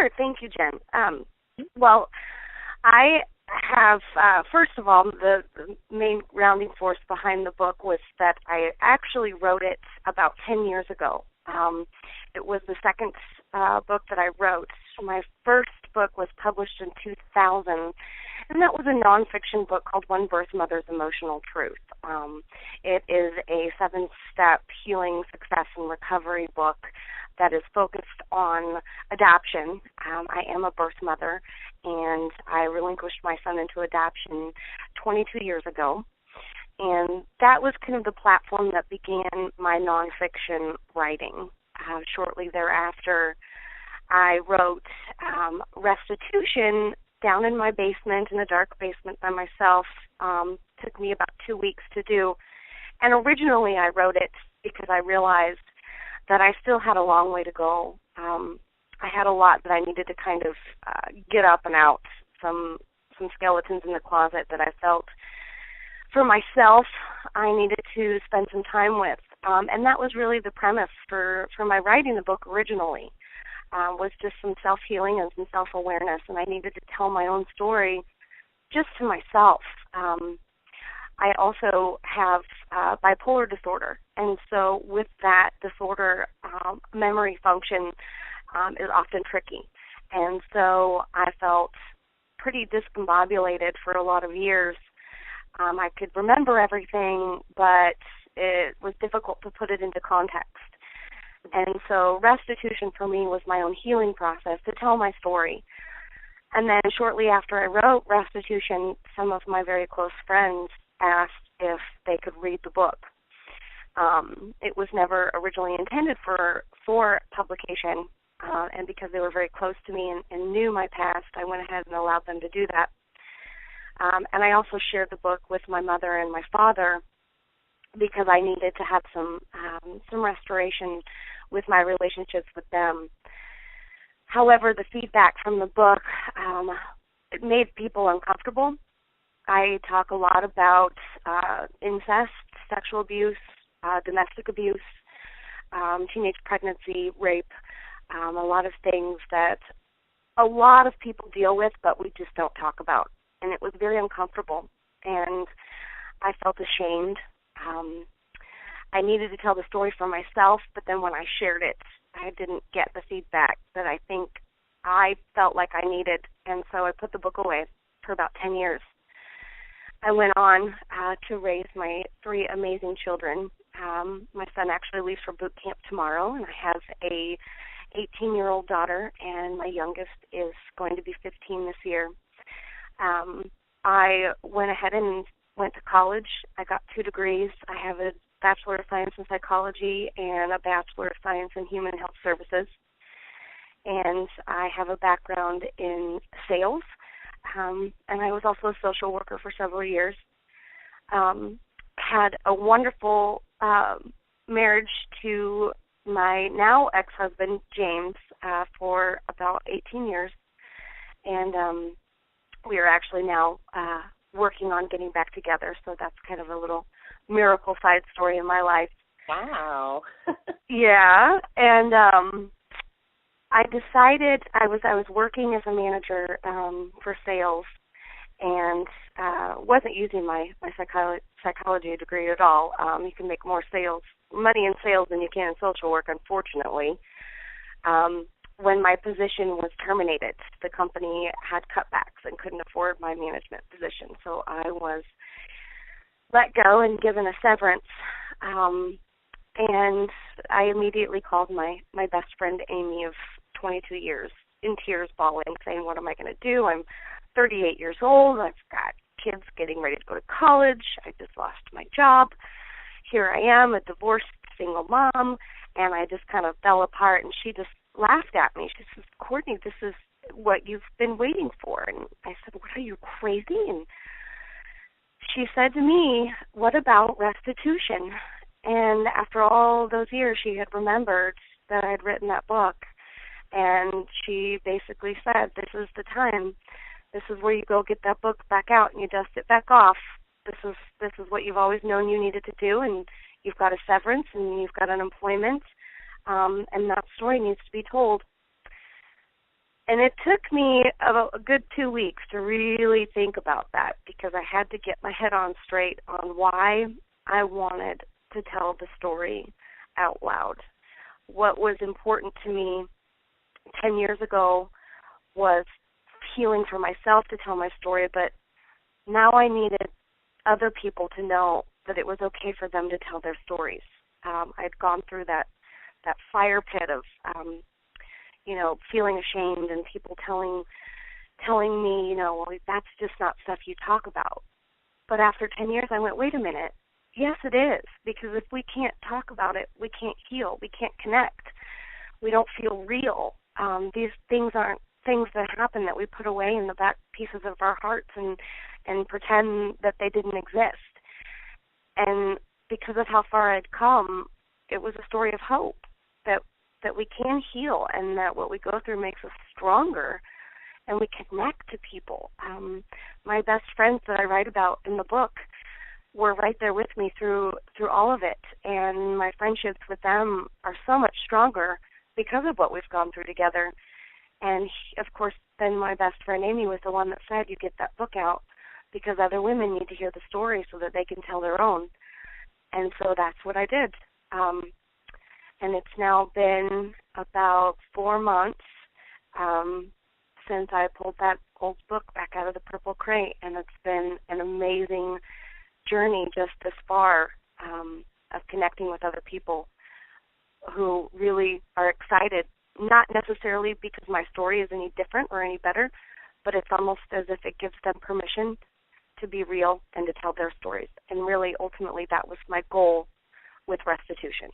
Sure. Thank you, Jen. Well, I have, first of all, the main grounding force behind the book was that I actually wrote it about 10 years ago. It was the second book that I wrote. My first book was published in 2000, and that was a nonfiction book called One Birth Mother's Emotional Truth. It is a 7-step healing, success, and recovery book that is focused on adoption. I am a birth mother, and I relinquished my son into adoption 22 years ago. And that was kind of the platform that began my nonfiction writing. Shortly thereafter, I wrote Restitution down in my basement, in a dark basement by myself. Took me about 2 weeks to do. And originally I wrote it because I realized that I still had a long way to go. I had a lot that I needed to kind of get up and out, some skeletons in the closet that I felt for myself I needed to spend some time with. And that was really the premise for my writing the book originally, was just some self-healing and some self-awareness, and I needed to tell my own story just to myself. I also have bipolar disorder, and so with that disorder, memory function is often tricky. And so I felt pretty discombobulated for a lot of years. I could remember everything, but it was difficult to put it into context. And so restitution for me was my own healing process to tell my story. And then shortly after I wrote Restitution, some of my very close friends asked if they could read the book. It was never originally intended for publication, and because they were very close to me and knew my past, I went ahead and allowed them to do that. And I also shared the book with my mother and my father because I needed to have some restoration with my relationships with them. However, the feedback from the book, it made people uncomfortable. I talk a lot about incest, sexual abuse, domestic abuse, teenage pregnancy, rape, a lot of things that a lot of people deal with, but we just don't talk about. And it was very uncomfortable, and I felt ashamed. I needed to tell the story for myself, but then when I shared it, I didn't get the feedback that I think I felt like I needed, and so I put the book away for about 10 years. I went on to raise my 3 amazing children. My son actually leaves for boot camp tomorrow, and I have a 18-year-old daughter, and my youngest is going to be 15 this year. I went ahead and went to college. I got 2 degrees. I have a Bachelor of Science in Psychology and a Bachelor of Science in Human Health Services. And I have a background in sales, and I was also a social worker for several years. Had a wonderful marriage to my now ex-husband, James, for about 18 years. And we are actually now working on getting back together, so that's kind of a little miracle side story in my life. Wow. Yeah, and I decided I was working as a manager for sales, and wasn't using my psychology degree at all. You can make more money in sales than you can in social work, unfortunately. When my position was terminated, the company had cutbacks and couldn't afford my management position, so I was let go and given a severance. And I immediately called my best friend, Amy, of 22 years, in tears, bawling, saying, what am I going to do? I'm 38 years old. I've got kids getting ready to go to college. I just lost my job. Here I am, a divorced single mom, and I just kind of fell apart, and she just laughed at me. She says, Courtney, this is what you've been waiting for. And I said, what, are you crazy? And she said to me, what about restitution? And after all those years, she had remembered that I'd written that book. And she basically said, this is the time. This is where you go get that book back out and you dust it back off. This is what you've always known you needed to do, and you've got a severance and you've got unemployment, and that story needs to be told. And it took me a good 2 weeks to really think about that, because I had to get my head on straight on why I wanted to tell the story out loud. What was important to me 10 years ago was healing for myself to tell my story, but now I needed other people to know that it was okay for them to tell their stories. I'd gone through that fire pit of, feeling ashamed and people telling me, well, that's just not stuff you talk about. But after 10 years, I went, wait a minute. Yes, it is, because if we can't talk about it, we can't heal, we can't connect, we don't feel real. These things aren't things that happen that we put away in the back pieces of our hearts and pretend that they didn't exist. And because of how far I'd come, it was a story of hope that we can heal, and that what we go through makes us stronger, and we connect to people. My best friends that I write about in the book were right there with me through all of it, and my friendships with them are so much stronger because of what we've gone through together. And of course, then my best friend Amy was the one that said, you get that book out because other women need to hear the story so that they can tell their own. And so that's what I did. And it's now been about 4 months since I pulled that old book back out of the purple crate, and it's been an amazing journey just this far of connecting with other people who really are excited, not necessarily because my story is any different or any better, but it's almost as if it gives them permission to be real and to tell their stories. And really, ultimately, that was my goal with Restitution.